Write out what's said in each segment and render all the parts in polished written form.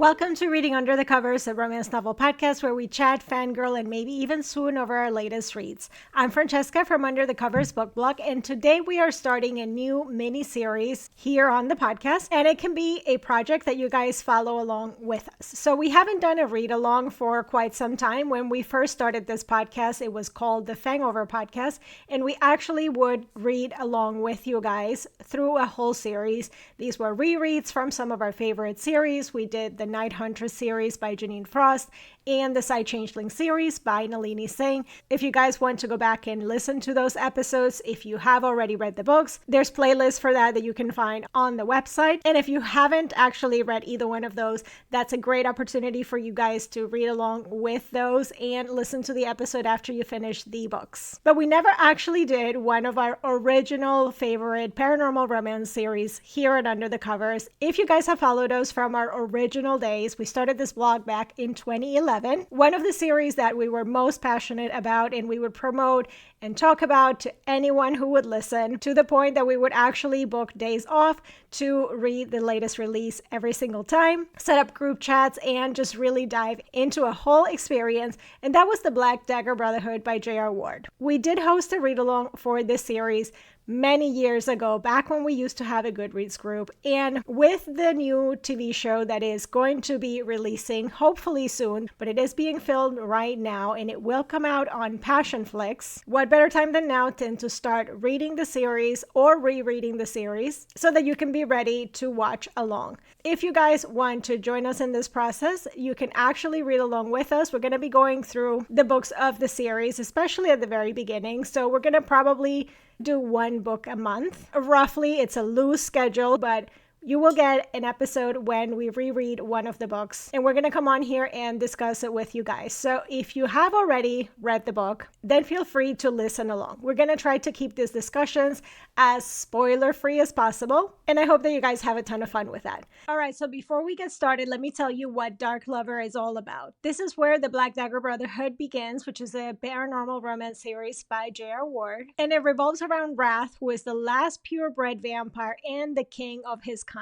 Welcome to Reading Under the Covers, a romance novel podcast where we chat, fangirl, and maybe even swoon over our latest reads. I'm Francesca from Under the Covers Book Blog, and today we are starting a new mini-series here on the podcast, and it can be a project that you guys follow along with us. So we haven't done a read-along for quite some time. When we first started this podcast, it was called the Fangover Podcast, and we actually would read along with you guys through a whole series. These were rereads from some of our favorite series. We did the Night Huntress series by Janine Frost and the Side Changeling series by Nalini Singh. If you guys want to go back and listen to those episodes, if you have already read the books, there's playlists for that you can find on the website. And if you haven't actually read either one of those, that's a great opportunity for you guys to read along with those and listen to the episode after you finish the books. But we never actually did one of our original favorite paranormal romance series here at Under the Covers. If you guys have followed us from our original days, we started this blog back in 2011. One of the series that we were most passionate about and we would promote and talk about to anyone who would listen, to the point that we would actually book days off to read the latest release every single time, set up group chats, and just really dive into a whole experience. And that was the Black Dagger Brotherhood by J.R. Ward. We did host a read-along for this series many years ago, back when we used to have a Goodreads group. And with the new TV show that is going to be releasing hopefully soon, but it is being filmed right now and it will come out on Passionflix, what better time than now than to start reading the series or rereading the series so that you can be ready to watch along. If you guys want to join us in this process, you can actually read along with us. We're going to be going through the books of the series, especially at the very beginning. So we're going to probably do one book a month. Roughly, it's a loose schedule, but you will get an episode when we reread one of the books, and we're going to come on here and discuss it with you guys. So if you have already read the book, then feel free to listen along. We're going to try to keep these discussions as spoiler-free as possible, and I hope that you guys have a ton of fun with that. All right, so before we get started, let me tell you what Dark Lover is all about. This is where the Black Dagger Brotherhood begins, which is a paranormal romance series by J.R. Ward, and it revolves around Wrath, who is the last purebred vampire and the king of his kind.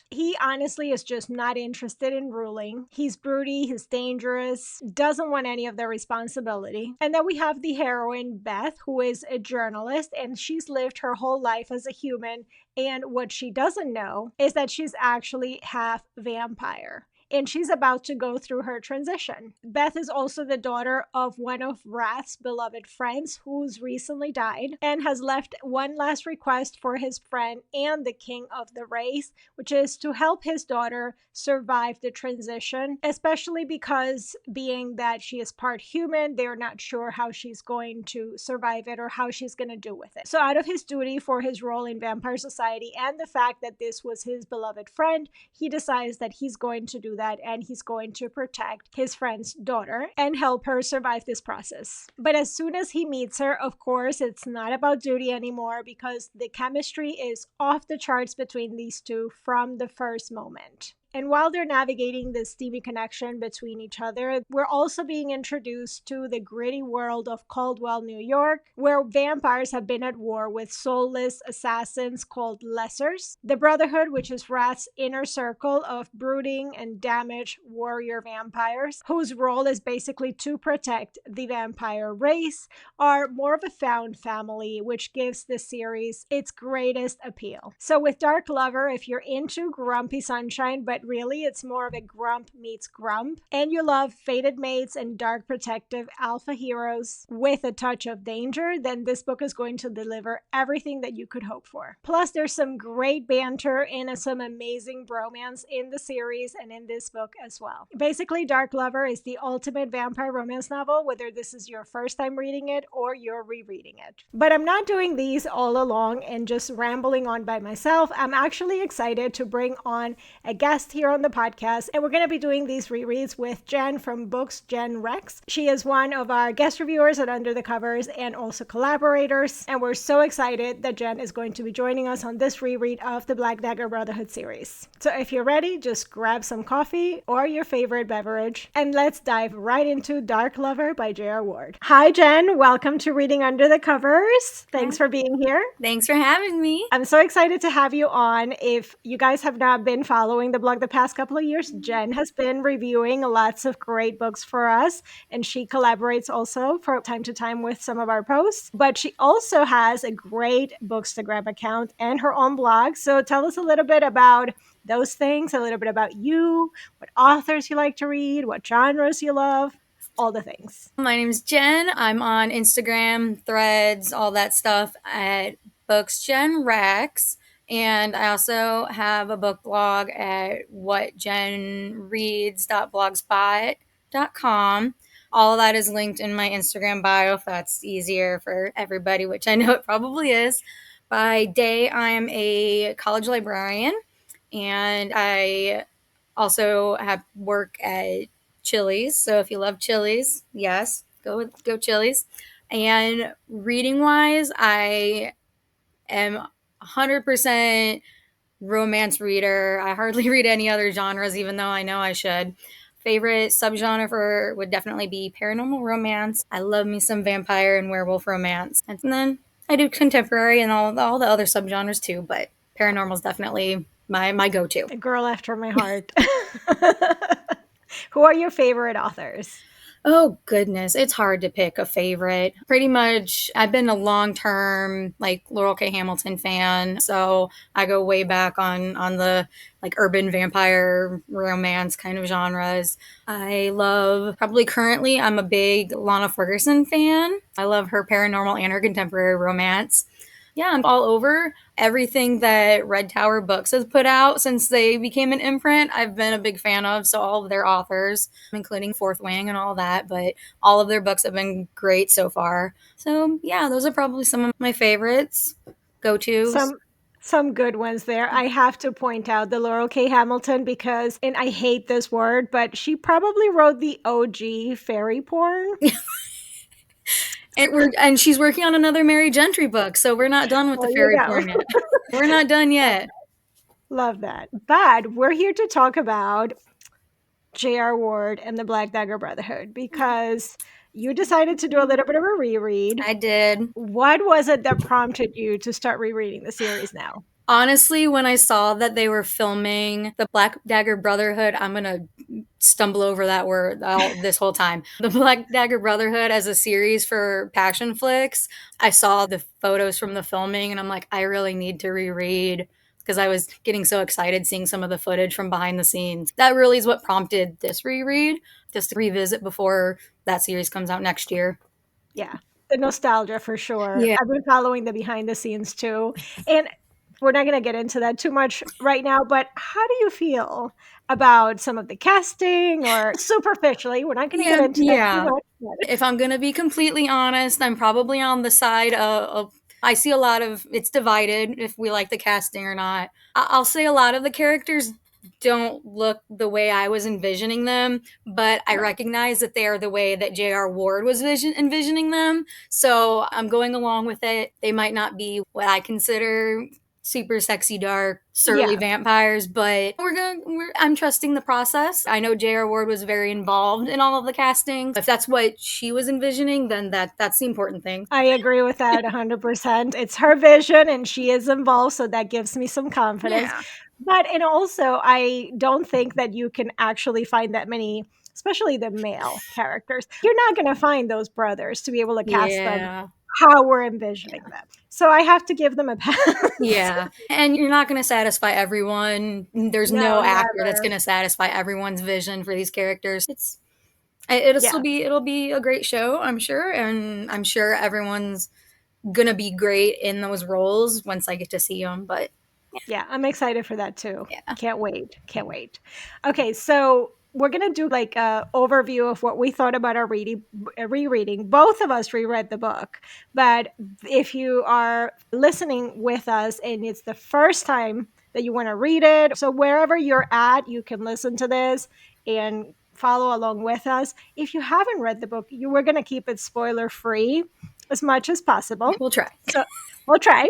He honestly is just not interested in ruling. He's broody, he's dangerous, doesn't want any of the responsibility. And then we have the heroine, Beth, who is a journalist, and she's lived her whole life as a human. And what she doesn't know is that she's actually half vampire. And she's about to go through her transition. Beth is also the daughter of one of Wrath's beloved friends who's recently died and has left one last request for his friend and the king of the race, which is to help his daughter survive the transition, especially because being that she is part human, they're not sure how she's going to survive it or how she's going to do with it. So out of his duty for his role in vampire society and the fact that this was his beloved friend, he decides that he's going to do that, and he's going to protect his friend's daughter and help her survive this process. But as soon as he meets her, of course, it's not about duty anymore because the chemistry is off the charts between these two from the first moment. And while they're navigating this steamy connection between each other, we're also being introduced to the gritty world of Caldwell, New York, where vampires have been at war with soulless assassins called Lessers. The Brotherhood, which is Wrath's inner circle of brooding and damaged warrior vampires, whose role is basically to protect the vampire race, are more of a found family, which gives the series its greatest appeal. So with Dark Lover, if you're into grumpy sunshine, but really it's more of a grump meets grump, and you love fated mates and dark protective alpha heroes with a touch of danger, then this book is going to deliver everything that you could hope for. Plus, there's some great banter and some amazing bromance in the series and in this book as well. Basically, Dark Lover is the ultimate vampire romance novel, whether this is your first time reading it or you're rereading it. But I'm not doing these all along and just rambling on by myself. I'm actually excited to bring on a guest here on the podcast, and we're going to be doing these rereads with Jen from BooksJenRecs. She is one of our guest reviewers at Under the Covers and also collaborators, and we're so excited that Jen is going to be joining us on this reread of the Black Dagger Brotherhood series. So if you're ready, just grab some coffee or your favorite beverage, and let's dive right into Dark Lover by J.R. Ward. Hi, Jen. Welcome to Reading Under the Covers. Thanks for being here. Thanks for having me. I'm so excited to have you on. If you guys have not been following the Black blog the past couple of years, Jen has been reviewing lots of great books for us, and she collaborates also from time to time with some of our posts. But she also has a great Bookstagram account and her own blog. So tell us a little bit about those things, a little bit about you, what authors you like to read, what genres you love, all the things. My name's Jen. I'm on Instagram, Threads, all that stuff at BooksJenRecs. And I also have a book blog at whatjenreads.blogspot.com. All of that is linked in my Instagram bio if that's easier for everybody, which I know it probably is. By day, I am a college librarian, and I also have work at Chili's. So if you love Chili's, yes, go Chili's. And reading wise, I am 100% romance reader. I hardly read any other genres, even though I know I should. Favorite subgenre for would definitely be paranormal romance. I love me some vampire and werewolf romance, and then I do contemporary and all the other subgenres too. But paranormal is definitely my go to. A girl after my heart. Who are your favorite authors? Oh goodness, it's hard to pick a favorite. Pretty much, I've been a long-term like Laurel K. Hamilton fan, so I go way back on the like urban vampire romance kind of genres. I love probably currently I'm a big Lana Ferguson fan. I love her paranormal and her contemporary romance. Yeah, I'm all over everything that Red Tower Books has put out since they became an imprint. I've been a big fan of, so all of their authors, including Fourth Wing and all that, but all of their books have been great so far. So, yeah, those are probably some of my favorites, go-tos. Some some good ones there. I have to point out the Laurel K. Hamilton because, and I hate this word, but she probably wrote the OG fairy porn. And she's working on another Mary Gentry book, so we're not done with the There you fairy go. porn yet. We're not done yet. Love that. But we're here to talk about J.R. Ward and the Black Dagger Brotherhood because you decided to do a little bit of a reread. I did. What was it that prompted you to start rereading the series now? Honestly, when I saw that they were filming the Black Dagger Brotherhood, I'm gonna stumble over that word this whole time. The Black Dagger Brotherhood as a series for Passion Flicks. I saw the photos from the filming, and I'm like, I really need to reread because I was getting so excited seeing some of the footage from behind the scenes. That really is what prompted this reread, just to revisit before that series comes out next year. Yeah, the nostalgia for sure. Yeah. I've been following the behind the scenes too. And we're not going to get into that too much right now, but how do you feel about some of the casting or superficially? We're not going to get Yeah, into that too yeah. much. But If I'm going to be completely honest, I'm probably on the side of I see a lot of it's divided if we like the casting or not. I'll say a lot of the characters don't look the way I was envisioning them, but I right. recognize that they are the way that J.R. Ward was envisioning them. So I'm going along with it. They might not be what I consider super sexy, dark, surly Yeah. vampires, but I'm trusting the process. I know J.R. Ward was very involved in all of the casting. If that's what she was envisioning, then that's the important thing. I agree with that 100%. It's her vision and she is involved, so that gives me some confidence. Yeah. But and also I don't think that you can actually find that many, especially the male characters. You're not going to find those brothers to be able to cast them Yeah. how we're envisioning them. So I have to give them a pass. Yeah. And you're not going to satisfy everyone. There's No, no actor that's never. going to satisfy everyone's vision for these characters. It'll still Yeah. be a great show, I'm sure, and I'm sure everyone's going to be great in those roles once I get to see them, but Yeah, I'm excited for that too. yeah. Can't wait. Can't wait. Okay, so we're gonna do like a overview of what we thought about our rereading. Both of us reread the book, but if you are listening with us and it's the first time that you want to read it, so wherever you're at, you can listen to this and follow along with us. If you haven't read the book, you we're gonna keep it spoiler free as much as possible. We'll try. So we'll try.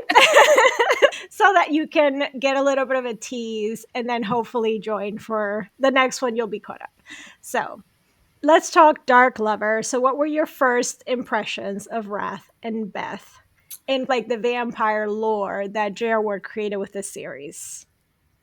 So that you can get a little bit of a tease and then hopefully join for the next one. You'll be caught up. So let's talk Dark Lover. So, what were your first impressions of Wrath and Beth in like the vampire lore that J.R. Ward created with this series?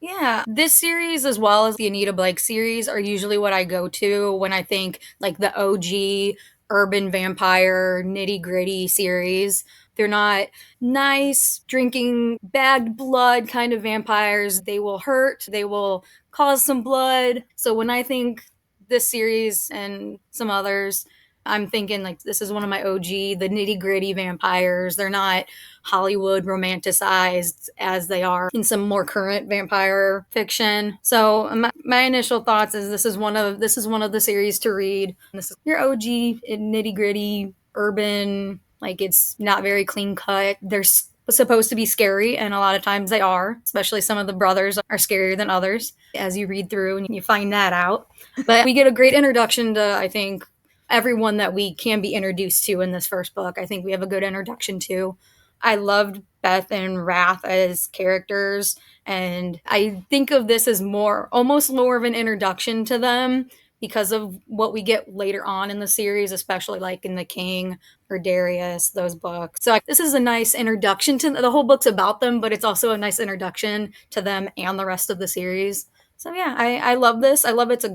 Yeah, this series as well as the Anita Blake series are usually what I go to when I think like the OG urban vampire nitty gritty series. They're not nice, drinking bagged blood kind of vampires. They will hurt, they will cause some blood. So when I think this series and some others, I'm thinking like this is one of my OG, the nitty gritty vampires. They're not Hollywood romanticized as they are in some more current vampire fiction. So my initial thoughts is this is one of the series to read. This is your OG nitty gritty urban, like it's not very clean cut. There's supposed to be scary, and a lot of times they are, especially some of the brothers are scarier than others as you read through and you find that out. But we get a great introduction to, I think, everyone that we can be introduced to in this first book. I think we have a good introduction to. I loved Beth and Wrath as characters, and I think of this as almost more of an introduction to them because of what we get later on in the series, especially like in The King or Darius, those books. So this is a nice introduction to the whole book's about them, but it's also a nice introduction to them and the rest of the series. So yeah, I love this. I love it's a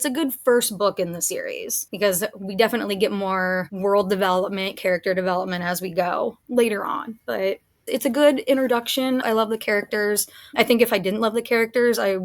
good first book in the series because we definitely get more world development, character development as we go later on. But it's a good introduction. I love the characters. I think if I didn't love the characters, I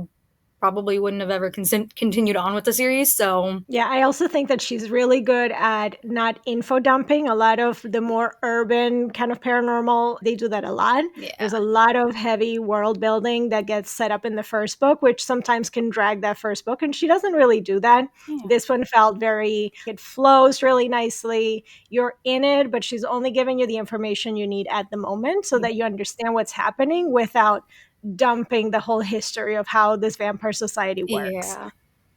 probably wouldn't have ever continued on with the series. So Yeah, I also think that she's really good at not info dumping. A lot of the more urban kind of paranormal, they do that a lot. yeah, There's a lot of heavy world building that gets set up in the first book, which sometimes can drag that first book. And she doesn't really do that. yeah, This one felt it flows really nicely. You're in it, but she's only giving you the information you need at the moment so that you understand what's happening without dumping the whole history of how this vampire society works, yeah,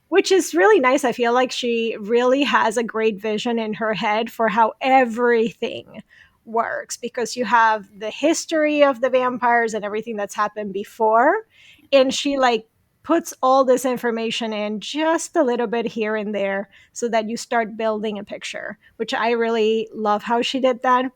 which is really nice. I feel like she really has a great vision in her head for how everything works because you have the history of the vampires and everything that's happened before. And she like puts all this information in just a little bit here and there so that you start building a picture, which I really love how she did that.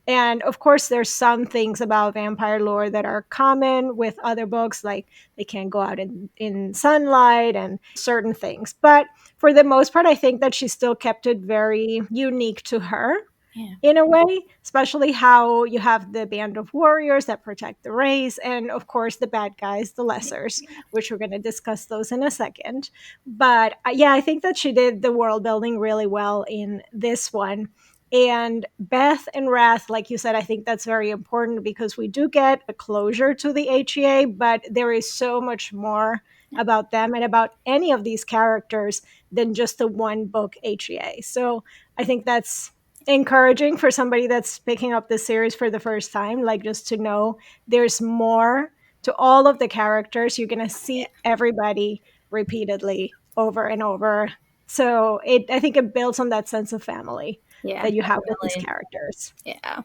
And of course, there's some things about vampire lore that are common with other books, like they can't go out in sunlight and certain things. But for the most part, I think that she still kept it very unique to her yeah. in a way, especially how you have the band of warriors that protect the race, and of course, the bad guys, the lessers, which we're going to discuss those in a second. But yeah, I think that she did the world building really well in this one. And Beth and Wrath, like you said, I think that's very important because we do get a closure to the HEA, but there is so much more about them and about any of these characters than just the one book HEA. So I think that's encouraging for somebody that's picking up this series for the first time, like just to know there's more to all of the characters. You're going to see everybody repeatedly over and over. So I think it builds on that sense of family Yeah, that you have with these definitely. characters. Yeah.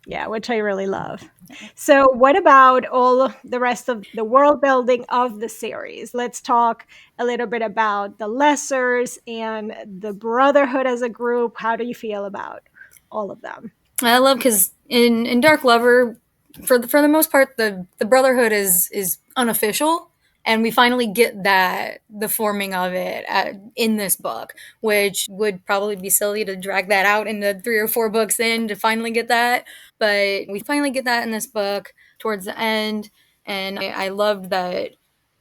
Yeah, which I really love. So, what about all the rest of the world building of the series? Let's talk a little bit about the Lessers and the Brotherhood as a group. How do you feel about all of them? I love because in Dark Lover, for the most part, the Brotherhood is unofficial, and we finally get that the forming of it in this book, which would probably be silly to drag that out into 3 or 4 books in to finally get that, but we finally get that in this book towards the end, and I loved that.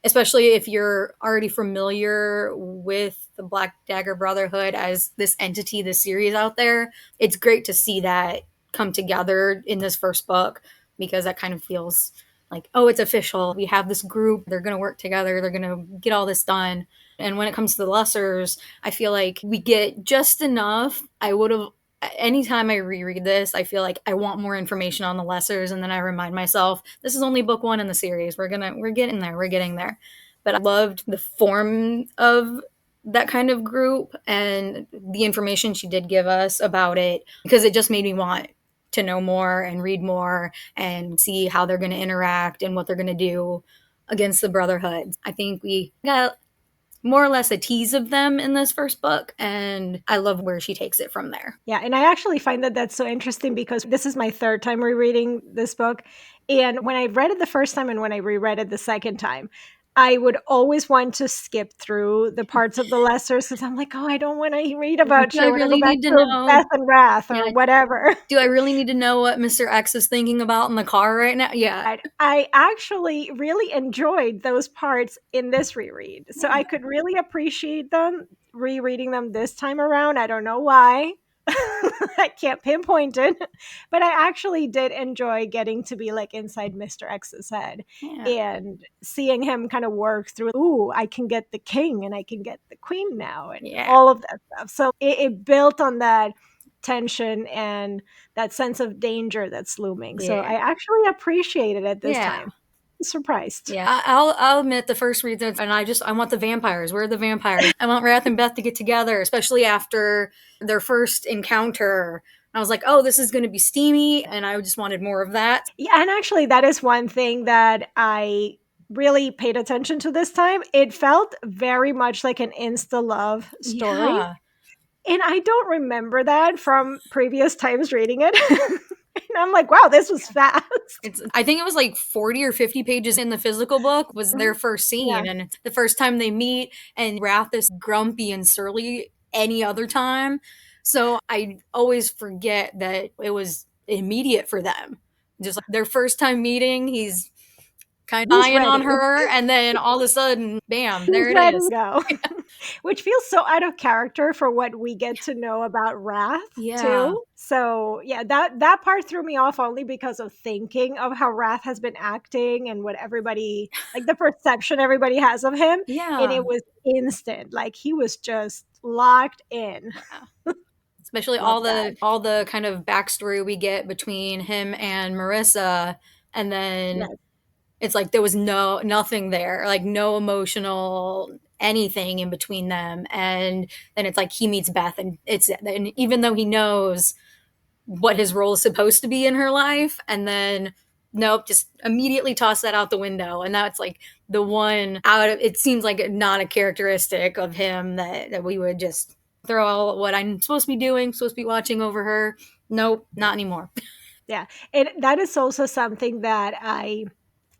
Especially if you're already familiar with the Black Dagger Brotherhood as this entity, this series out there, it's great to see that come together in this first book because that kind of feels like, oh, it's official. We have this group. They're going to work together. They're going to get all this done. And when it comes to the lessers, I feel like we get just enough. I would have, anytime I reread this, I feel like I want more information on the lessers. And then I remind myself, this is only book 1 in the series. We're getting there. We're getting there. But I loved the form of that kind of group and the information she did give us about it because it just made me want to know more and read more and see how they're going to interact and what they're going to do against the Brotherhood. I think we got more or less a tease of them in this first book, and I love where she takes it from there. Yeah, and I actually find that that's so interesting because this is my third time rereading this book. And when I read it the first time and when I reread it the second time, I would always want to skip through the parts of the lessers because I'm like, oh, I don't want to read about Do you. I I want to go really back need to to know? Beth and Wrath Yeah. or whatever. Do I really need to know what Mr. X is thinking about in the car right now? Yeah. I actually really enjoyed those parts in this reread. So I could really appreciate them rereading them this time around. I don't know why. I can't pinpoint it, but I actually did enjoy getting to be like inside Mr. X's head Yeah. and seeing him kind of work through, ooh, I can get the king and I can get the queen now and Yeah. all of that stuff. So it built on that tension and that sense of danger that's looming. So I actually appreciated it this time. Surprised. Yeah, I'll admit the first read, and I want the vampires. Where are the vampires? I want Wrath and Beth to get together, especially after their first encounter. I was like, oh, this is going to be steamy, and I just wanted more of that. Yeah, and actually, that is one thing that I really paid attention to this time. It felt very much like an insta love story. Yeah. And I don't remember that from previous times reading it. And I'm like, wow, this was fast. I think it was like 40 or 50 pages in the physical book was their first scene. Yeah. And the first time they meet, and Wrath is grumpy and surly any other time. So I always forget that it was immediate for them. Just like their first time meeting, he's kind of eyeing on her, and then all of a sudden, bam, there it is. Go. Which feels so out of character for what we get to know about Wrath too. So yeah, that part threw me off only because of thinking of how Wrath has been acting and what everybody, like the perception everybody has of him. Yeah. And it was instant. Like he was just locked in. Yeah. Especially all the kind of backstory we get between him and Marissa, and then it's like there was nothing there, like no emotional anything in between them. And then it's like he meets Beth, and even though he knows what his role is supposed to be in her life, and then nope, just immediately toss that out the window. And that's like the one out of it seems like not a characteristic of him that we would just throw all what I'm supposed to be doing, supposed to be watching over her. Nope, not anymore. Yeah. And that is also something that I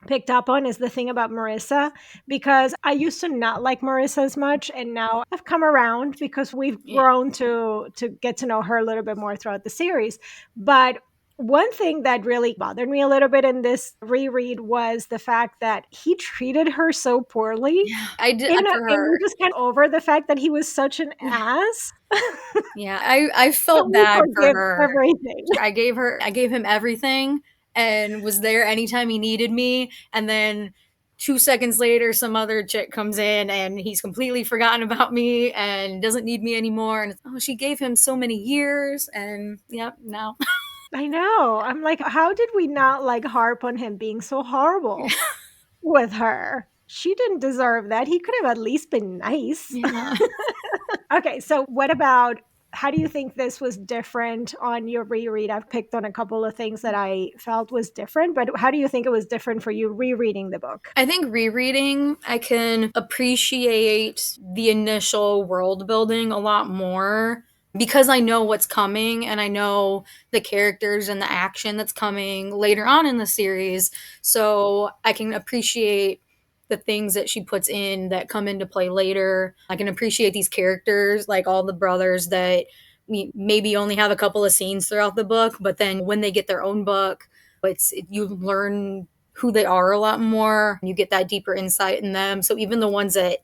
picked up on is the thing about Marissa, because I used to not like Marissa as much, and now I've come around because we've grown to get to know her a little bit more throughout the series. But one thing that really bothered me a little bit in this reread was the fact that he treated her so poorly. Yeah, I did. And you just kind of over the fact that he was such an ass. Yeah, I felt bad for her. Everything. I gave him everything and was there anytime he needed me. And then 2 seconds later, some other chick comes in and he's completely forgotten about me and doesn't need me anymore. And oh, she gave him so many years, and yep, now. I know. I'm like, how did we not like harp on him being so horrible with her? She didn't deserve that. He could have at least been nice. Yeah. Okay, so what about, how do you think this was different on your reread? I've picked on a couple of things that I felt was different, but how do you think it was different for you rereading the book? I think rereading, I can appreciate the initial world building a lot more because I know what's coming and I know the characters and the action that's coming later on in the series. So I can appreciate the things that she puts in that come into play later. I can appreciate these characters, like all the brothers that we maybe only have a couple of scenes throughout the book, but then when they get their own book, you learn who they are a lot more. You get that deeper insight in them. So even the ones that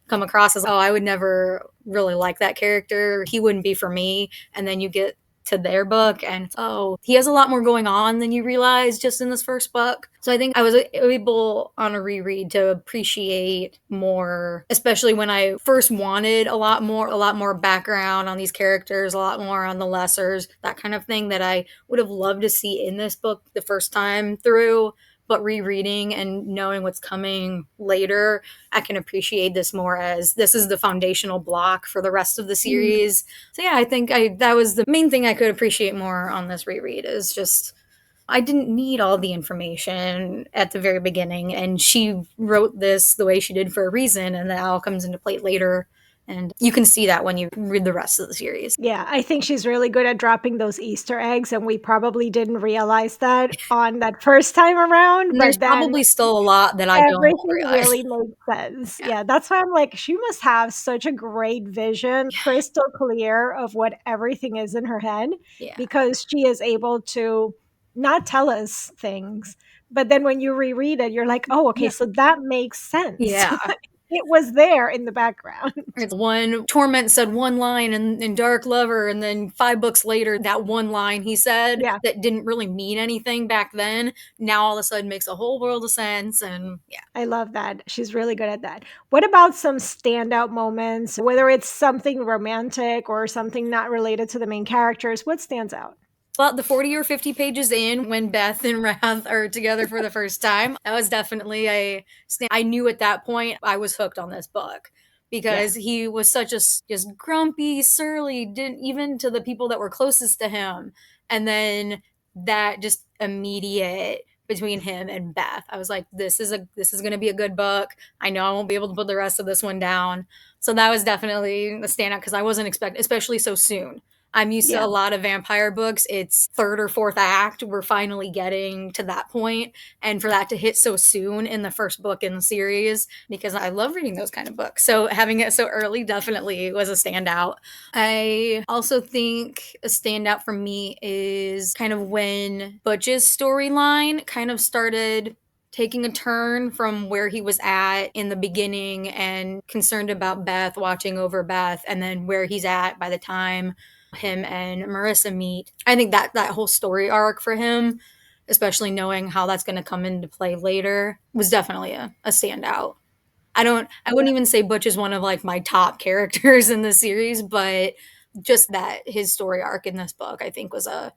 come across as, oh, I would never really like that character, he wouldn't be for me. And then you get to their book and oh, he has a lot more going on than you realize just in this first book. So I think I was able on a reread to appreciate more, especially when I first wanted a lot more background on these characters, a lot more on the lessers, that kind of thing that I would have loved to see in this book the first time through. But rereading and knowing what's coming later, I can appreciate this more as this is the foundational block for the rest of the series. So yeah, I think that was the main thing I could appreciate more on this reread is just I didn't need all the information at the very beginning, and she wrote this the way she did for a reason, and that all comes into play later. And you can see that when you read the rest of the series. Yeah, I think she's really good at dropping those Easter eggs, and we probably didn't realize that on that first time around, And there's but then probably still a lot that I don't everything realize. really makes sense. Yeah. Yeah, that's why I'm like, she must have such a great vision, crystal clear of what everything is in her head, Yeah. because she is able to not tell us things. But then when you reread it, you're like, oh, okay, Yeah. so that makes sense. Yeah. It was there in the background. It's one Torment said one line in Dark Lover, and then 5 books later, that one line he said Yeah. that didn't really mean anything back then, now all of a sudden makes a whole world of sense. And yeah. I love that. She's really good at that. What about some standout moments, whether it's something romantic or something not related to the main characters? What stands out? About the 40 or 50 pages in, when Beth and Wrath are together for the first time, that was definitely I knew at that point I was hooked on this book, Yeah. because he was such a just grumpy, surly, didn't even to the people that were closest to him. And then that just immediate between him and Beth, I was like, this is going to be a good book. I know I won't be able to put the rest of this one down. So that was definitely the standout, because I wasn't expecting, especially so soon. I'm used to Yeah. a lot of vampire books. It's third or fourth act. We're finally getting to that point. And for that to hit so soon in the first book in the series, because I love reading those kind of books. So having it so early definitely was a standout. I also think a standout for me is kind of when Butch's storyline kind of started taking a turn from where he was at in the beginning and concerned about Beth, watching over Beth, and then where he's at by the time him and Marissa meet. I think that whole story arc for him, especially knowing how that's going to come into play later, was definitely a standout. I wouldn't even say Butch is one of like my top characters in the series, but just that his story arc in this book, I think was a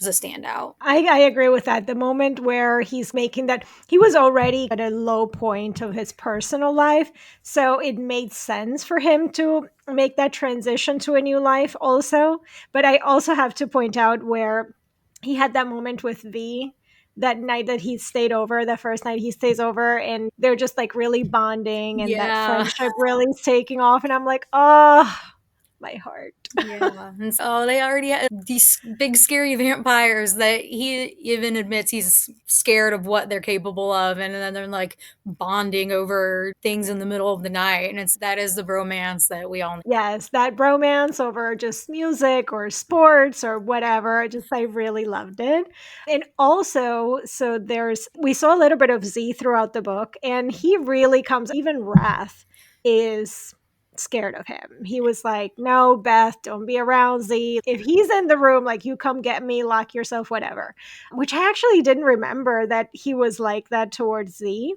standout. I agree with that. The moment where he's making that, he was already at a low point of his personal life. So it made sense for him to make that transition to a new life also. But I also have to point out where he had that moment with V that night that he stayed over, the first night he stays over, and they're just like really bonding and that Yeah. friendship really is taking off. And I'm like, oh, my heart. Yeah. And so they already have these big scary vampires that he even admits he's scared of what they're capable of. And then they're like bonding over things in the middle of the night. And that is the bromance that we all need. Yes, that bromance over just music or sports or whatever. Just I really loved it. And also, so we saw a little bit of Z throughout the book, and he really comes, even Wrath is scared of him. He was like, no, Beth, don't be around Z. If he's in the room, like, you come get me, lock yourself, whatever. Which I actually didn't remember that he was like that towards Z.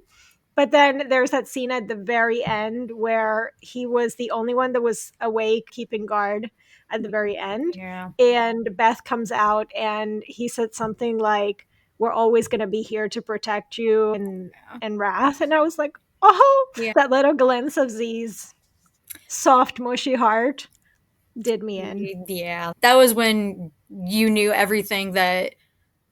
But then there's that scene at the very end where he was the only one that was awake, keeping guard at the very end. Yeah. And Beth comes out and he said something like, we're always going to be here to protect you and Wrath. And I was like, oh, Yeah. that little glimpse of Z's soft, mushy heart did me in. Yeah. That was when you knew everything that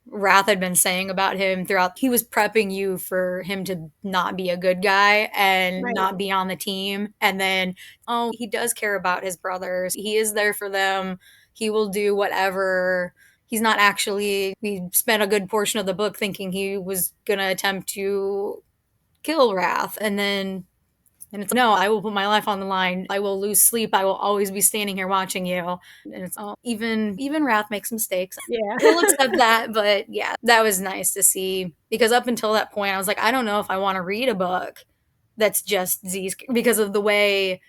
Wrath had been saying about him throughout. He was prepping you for him to not be a good guy and Right. not be on the team. And then, oh, he does care about his brothers. He is there for them. He will do whatever. He's not actually, we spent a good portion of the book thinking he was going to attempt to kill Wrath. And it's no, I will put my life on the line. I will lose sleep. I will always be standing here watching you. And it's even Wrath makes mistakes. Yeah. We'll accept that, but yeah, that was nice to see, because up until that point, I was like, I don't know if I want to read a book that's just Z's, because of the way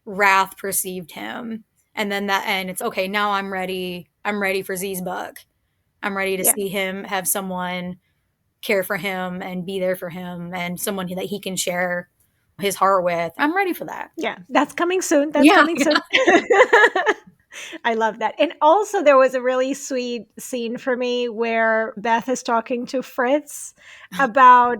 Wrath perceived him. And then that end, it's okay. Now I'm ready. I'm ready for Z's book. I'm ready to Yeah. see him have someone care for him and be there for him, and someone that he can share his heart with. I'm ready for that. Yeah, that's coming soon. That's Yeah. coming soon. I love that. And also, there was a really sweet scene for me where Beth is talking to Fritz about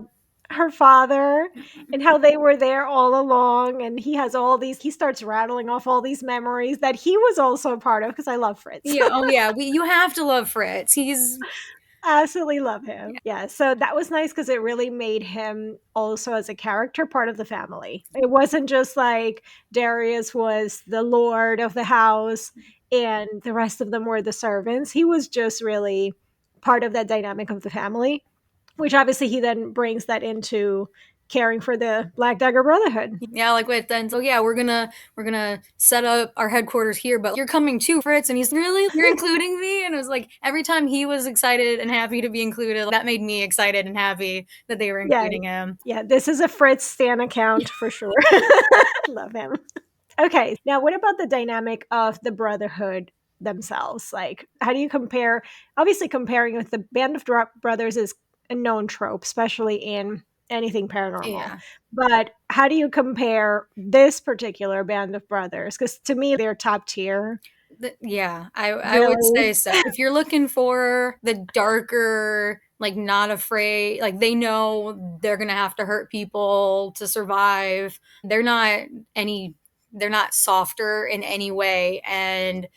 her father and how they were there all along. And he has he starts rattling off all these memories that he was also a part of, because I love Fritz. Yeah. Oh, yeah. You have to love Fritz. He's Absolutely love Yeah. him. Yeah, so that was nice because it really made him also as a character part of the family. It wasn't just like Darius was the lord of the house and the rest of them were the servants. He was just really part of that dynamic of the family, which obviously he then brings that into caring for the Black Dagger Brotherhood. Yeah, like with then, so yeah, we're gonna set up our headquarters here, but you're coming too, Fritz. And he's really, you're including me, and it was like every time he was excited and happy to be included, that made me excited and happy that they were Yeah, including him. yeah, this is a Fritz Stan account for sure. Love him. Okay, now what about the dynamic of the Brotherhood themselves? Like, how do you compare? Obviously, comparing with the Band of Brothers is a known trope, especially in anything paranormal. Yeah. But how do you compare this particular Band of Brothers? Because to me, they're top tier. Yeah, I would Really? say so. If you're looking for the darker, like not afraid, like they know they're gonna have to hurt people to survive. Any they're not softer in any way, and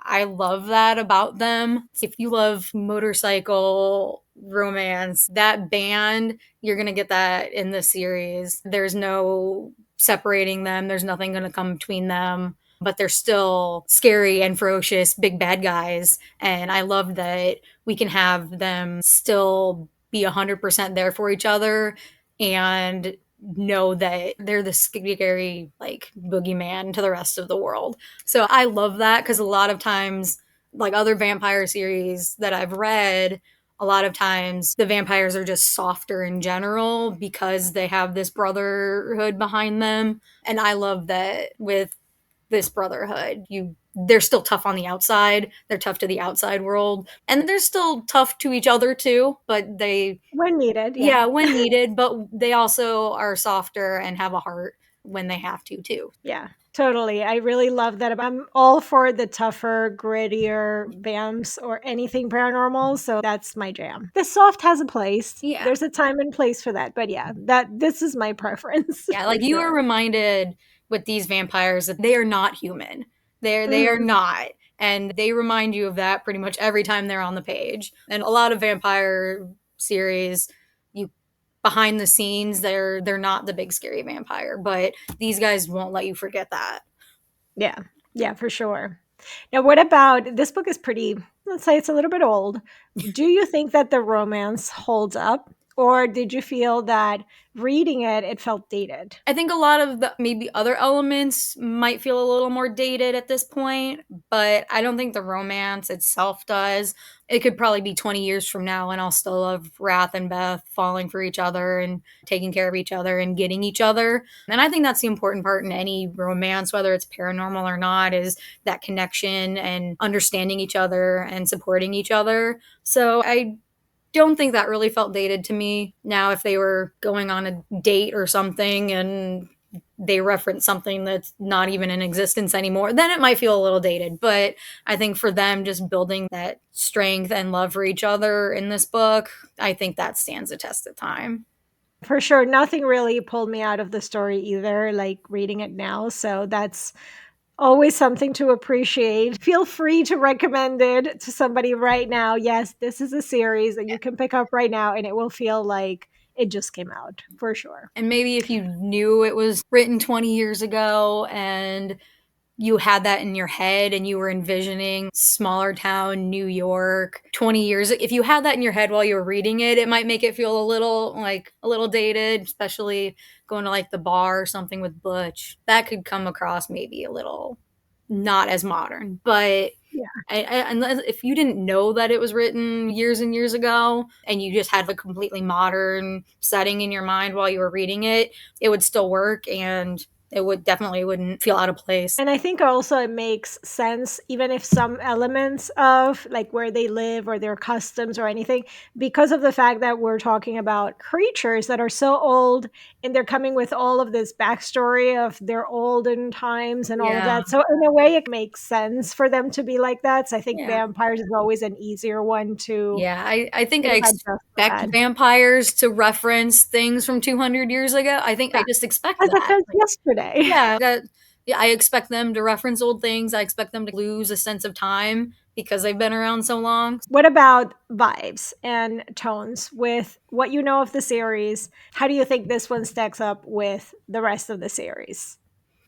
I love that about them. If you love motorcycle romance, that band, you're going to get that in the series. There's no separating them, there's nothing going to come between them, but they're still scary and ferocious, big bad guys. And I love that we can have them still be 100% there for each other and know that they're the scary, like, boogeyman to the rest of the world. So I love that because a lot of times, like other vampire series that I've read, a lot of times the vampires are just softer in general because they have this brotherhood behind them. And I love that with this brotherhood, they're still tough on the outside. They're tough to the outside world. And they're still tough to each other too, but they When needed, yeah. yeah, when needed, but they also are softer and have a heart when they have to too. Yeah, totally. I really love that. I'm all for the tougher, grittier vamps or anything paranormal, so that's my jam. The soft has a place. Yeah. There's a time and place for that, but yeah, that this is my preference Yeah, for like you are sure. reminded with these vampires that they are not human. They are Mhm. not. And they remind you of that pretty much every time they're on the page. And a lot of vampire series, you behind the scenes, they're not the big scary vampire, but these guys won't let you forget that. Yeah. Yeah, for sure. Now, what about this book is pretty, let's say it's a little bit old. Do you think that the romance holds up? Or did you feel that reading it, it felt dated? I think a lot of the maybe other elements might feel a little more dated at this point, but I don't think the romance itself does. It could probably be 20 years from now and I'll still love Wrath and Beth falling for each other and taking care of each other and getting each other. And I think that's the important part in any romance, whether it's paranormal or not, is that connection and understanding each other and supporting each other. So I don't think that really felt dated to me. Now, if they were going on a date or something and they reference something that's not even in existence anymore, then it might feel a little dated. But I think for them, just building that strength and love for each other in this book, I think that stands the test of time. For sure, nothing really pulled me out of the story either, like reading it now. So that's always something to appreciate. Feel free to recommend it to somebody right now. Yes, this is a series that you can pick up right now and it will feel like it just came out for sure. And maybe if you knew it was written 20 years ago and you had that in your head and you were envisioning smaller town New York 20 years, if you had that in your head while you were reading it, it might make it feel a little dated, especially going to like the bar or something with Butch. That could come across maybe a little not as modern. But Yeah. unless if you didn't know that it was written years and years ago and you just had a completely modern setting in your mind while you were reading it, it would still work and it would definitely wouldn't feel out of place. And I think also it makes sense, even if some elements of like where they live or their customs or anything, because of the fact that we're talking about creatures that are so old and they're coming with all of this backstory of their olden times and all of Yeah. that. So, in a way, it makes sense for them to be like that. So, I think Yeah. vampires is always an easier one to Yeah, I think I kind of adjust for expect that. vampires to reference things from 200 years ago. I think I Yeah. just expect As if that. it's Like, yesterday. yeah, that yeah, I expect them to reference old things. I expect them to lose a sense of time because they've been around so long. What about vibes and tones with what you know of the series? How do you think this one stacks up with the rest of the series?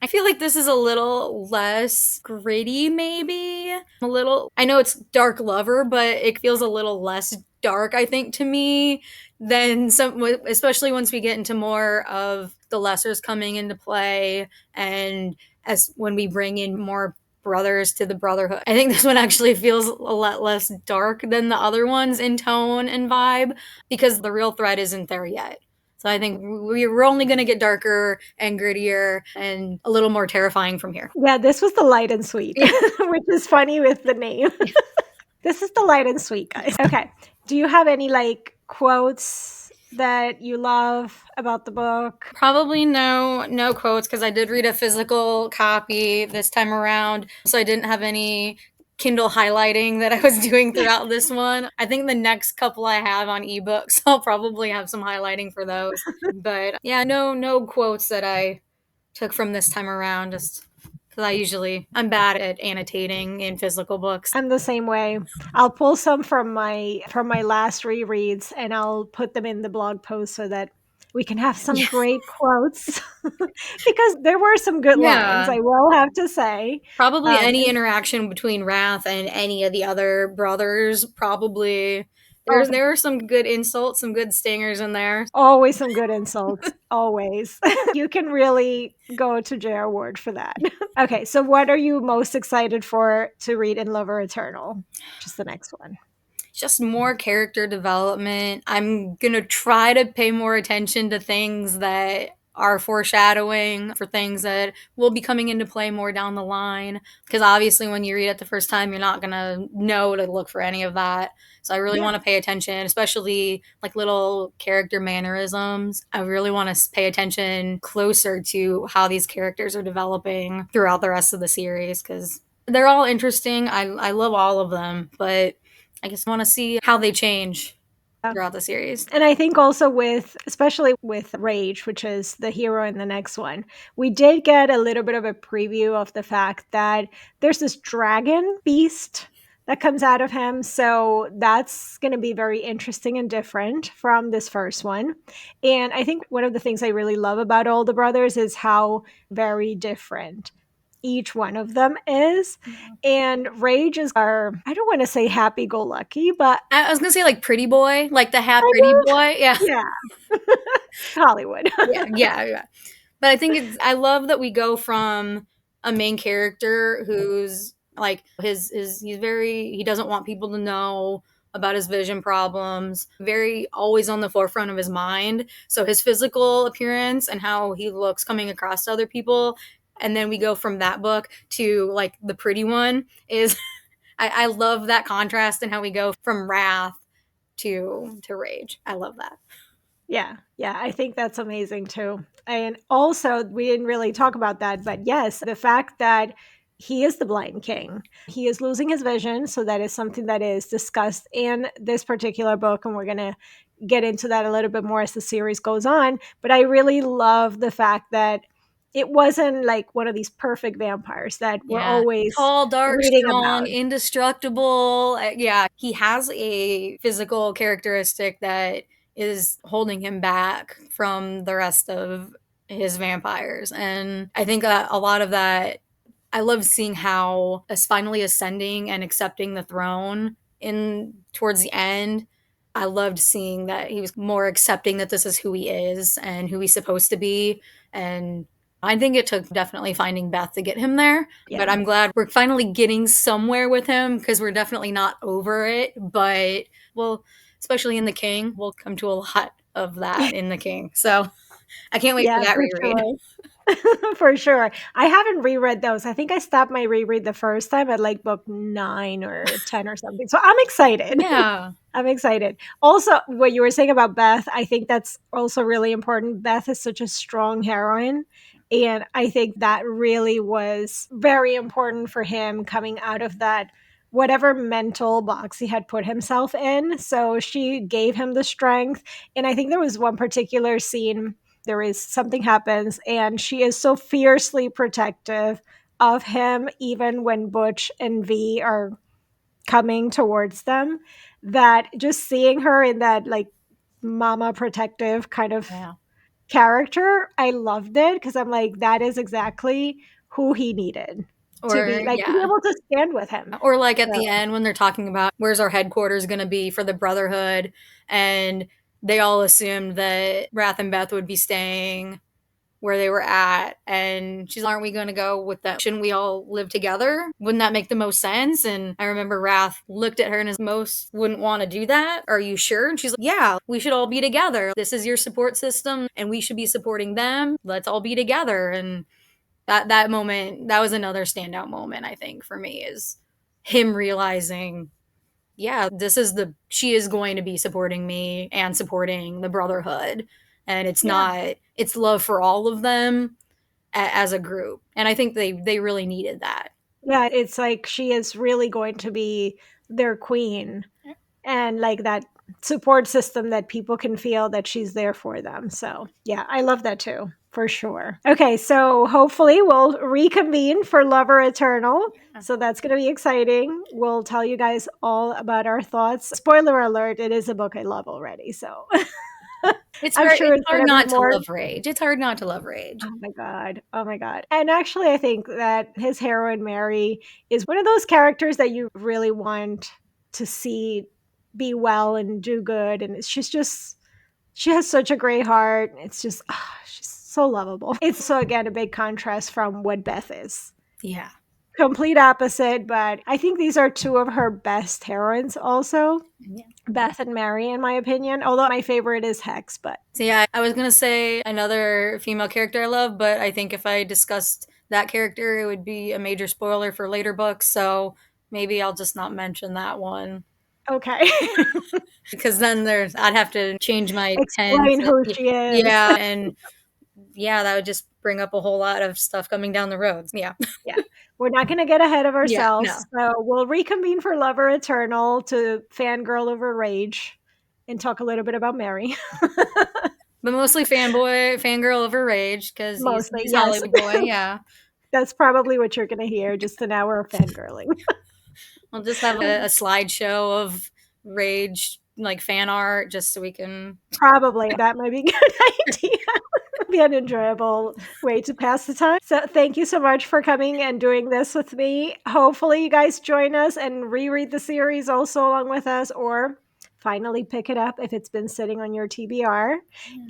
I feel like this is a little less gritty, maybe. A little, I know it's dark lover, but it feels a little less dark, I think, to me than some, especially once we get into more of the lessers coming into play and as when we bring in more brothers to the brotherhood. I think this one actually feels a lot less dark than the other ones in tone and vibe because the real threat isn't there yet. So I think we're only going to get darker and grittier and a little more terrifying from here. Yeah, this was the light and sweet, Yeah. which is funny with the name. This is the light and sweet, guys. Okay. Do you have any like quotes that you love about the book? Probably no quotes because I did read a physical copy this time around, so I didn't have any Kindle highlighting that I was doing throughout this one. I think the next couple I have on ebooks, I'll probably have some highlighting for those. But yeah, no quotes that I took from this time around just because I'm bad at annotating in physical books. I'm the same way. I'll pull some from my last rereads and I'll put them in the blog post so that we can have some Yeah. great quotes because there were some good lines, Yeah. I will have to say. Probably any And interaction between Wrath and any of the other brothers, probably. oh, There are some good insults, some good stingers in there. always some good insults. Always. You can really go to J.R. Ward for that. Okay, so what are you most excited for to read in Lover Eternal? Just the next one. Just more character development. I'm gonna try to pay more attention to things that are foreshadowing for things that will be coming into play more down the line. Because obviously, when you read it the first time, you're not gonna know to look for any of that. So I really Yeah. want to pay attention, especially like little character mannerisms. I really want to pay attention closer to how these characters are developing throughout the rest of the series because they're all interesting. I love all of them, but I just want to see how they change throughout the series. And I think also with, especially with Rage, which is the hero in the next one, we did get a little bit of a preview of the fact that there's this dragon beast that comes out of him. So that's going to be very interesting and different from this first one. And I think one of the things I really love about all the brothers is how very different each one of them is. And Rage is our, I don't want to say happy go lucky, but I was gonna say like Pretty Boy, like the hat kind Pretty of, Boy. Yeah, yeah. Hollywood. yeah. But I think I love that we go from a main character who's like he doesn't want people to know about his vision problems, very always on the forefront of his mind. So his physical appearance and how he looks coming across to other people. And then we go from that book to like the pretty one is I love that contrast and how we go from wrath to rage. I love that. Yeah, yeah, I think that's amazing too. And also, we didn't really talk about that, but yes, the fact that he is the blind king, he is losing his vision. So, that is something that is discussed in this particular book. And we're going to get into that a little bit more as the series goes on. But I really love the fact that it wasn't like one of these perfect vampires that we're Yeah. always Tall, dark, reading strong, about. indestructible. Yeah, he has a physical characteristic that is holding him back from the rest of his vampires. And I think that a lot of that, I love seeing how as finally ascending and accepting the throne in towards the end. I loved seeing that he was more accepting that this is who he is and who he's supposed to be. And I think it took definitely finding Beth to get him there, but Yeah. I'm glad we're finally getting somewhere with him because we're definitely not over it. But well, especially in The King, we'll come to a lot of that in The King. So I can't wait for Yeah, that for reread. sure. For sure. I haven't reread those. I think I stopped my reread the first time at like book 9 or 10 or something. So I'm excited. Yeah. I'm excited. Also, what you were saying about Beth, I think that's also really important. Beth is such a strong heroine. And I think that really was very important for him coming out of that whatever mental box he had put himself in. So she gave him the strength. And I think there was one particular scene, there is something happens, and she is so fiercely protective of him, even when Butch and V are coming towards them, that just seeing her in that like mama protective kind of Yeah. character, I loved it because I'm like, that is exactly who he needed to Or be like to be yeah. able to stand with him. Or like at So the end when they're talking about where's our headquarters going to be for the Brotherhood, and they all assumed that Wrath and Beth would be staying where they were at, and she's like, aren't we going to go with them? Shouldn't we all live together? Wouldn't that make the most sense? And I remember Wrath looked at her and his most wouldn't want to do that. Are you sure? And she's like, yeah, we should all be together. This is your support system and we should be supporting them. Let's all be together. And that moment, that was another standout moment, I think, for me, is him realizing, yeah, she is going to be supporting me and supporting the Brotherhood. And it's yeah. not, it's love for all of them as a group. And I think they really needed that. Yeah, it's like she is really going to be their queen, and like that support system that people can feel that she's there for them. So, yeah, I love that too, for sure. Okay, so hopefully we'll reconvene for Lover Eternal. So that's going to be exciting. We'll tell you guys all about our thoughts. Spoiler alert, it is a book I love already. So I'm sure It's it's hard going to be not to more. love Rage. It's hard not to love Rage. Oh my God. Oh my God. And actually, I think that his heroine, Mary, is one of those characters that you really want to see be well and do good. And she's just, she has such a great heart. It's just, she's so lovable. It's so, again, a big contrast from what Beth is. Yeah. Complete opposite, but I think these are two of her best heroines also. Yeah. Beth and Mary, in my opinion. Although my favorite is Hex, but So yeah, I was gonna say another female character I love, but I think if I discussed that character, it would be a major spoiler for later books. So maybe I'll just not mention that one okay. because then I'd have to change my 10 Explain who to, she is. yeah, and yeah, that would just bring up a whole lot of stuff coming down the road. Yeah. Yeah. We're not going to get ahead of Yeah, no. ourselves. So we'll reconvene for Lover Eternal to fangirl over Rage and talk a little bit about Mary. But mostly fangirl over Rage because Mostly, he's yes. Hollywood boy. Yeah. That's probably what you're going to hear, just an hour of fangirling. We'll just have a slideshow of Rage like fan art just so we can. Probably. That might be a good idea. Be an enjoyable way to pass the time. So thank you so much for coming and doing this with me. Hopefully you guys join us and reread the series also along with us, or finally pick it up if it's been sitting on your TBR.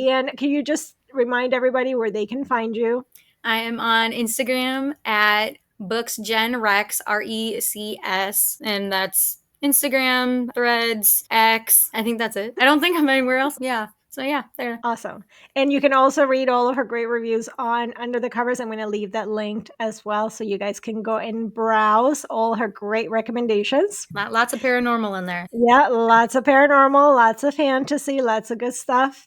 And can you just remind everybody where they can find you? I am on Instagram at BooksJenRecs, RECS, and that's Instagram, Threads, X. I think that's it. I don't think I'm anywhere else. Yeah. So yeah, there. Awesome. And you can also read all of her great reviews on Under the Covers. I'm going to leave that linked as well so you guys can go and browse all her great recommendations. Lots of paranormal in there. Yeah, lots of paranormal, lots of fantasy, lots of good stuff.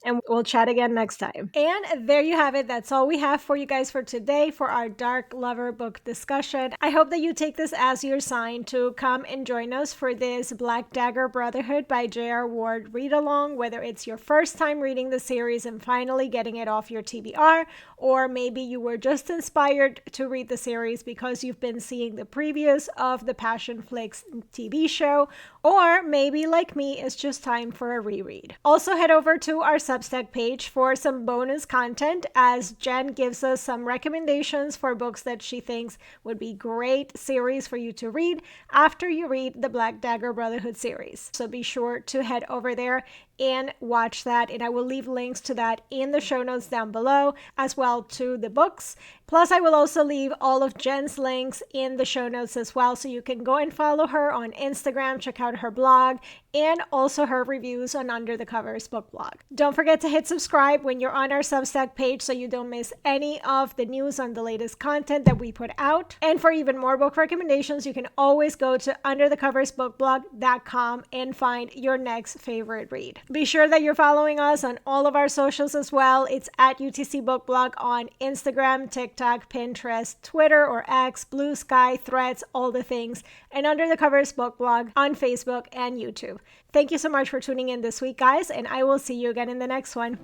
And we'll chat again next time. And there you have it. That's all we have for you guys for today for our Dark Lover book discussion. I hope that you take this as your sign to come and join us for this Black Dagger Brotherhood by J.R. Ward read along, whether it's your first time reading the series and finally getting it off your TBR, or maybe you were just inspired to read the series because you've been seeing the previews of the Passion Flicks TV show, or maybe like me, it's just time for a reread. Also head over to our Substack page for some bonus content as Jen gives us some recommendations for books that she thinks would be great series for you to read after you read the Black Dagger Brotherhood series. So be sure to head over there and watch that, and I will leave links to that in the show notes down below, as well to the books. Plus I will also leave all of Jen's links in the show notes as well, so you can go and follow her on Instagram, check out her blog, and also her reviews on Under the Covers book blog. Don't forget to hit subscribe when you're on our Substack page so you don't miss any of the news on the latest content that we put out. And for even more book recommendations, you can always go to underthecoversbookblog.com and find your next favorite read. Be sure that you're following us on all of our socials as well. It's at UTC Book Blog on Instagram, TikTok, Pinterest, Twitter or X, Blue Sky, Threads, all the things, and Under the Covers Book Blog on Facebook and YouTube. Thank you so much for tuning in this week, guys, and I will see you again in the next one.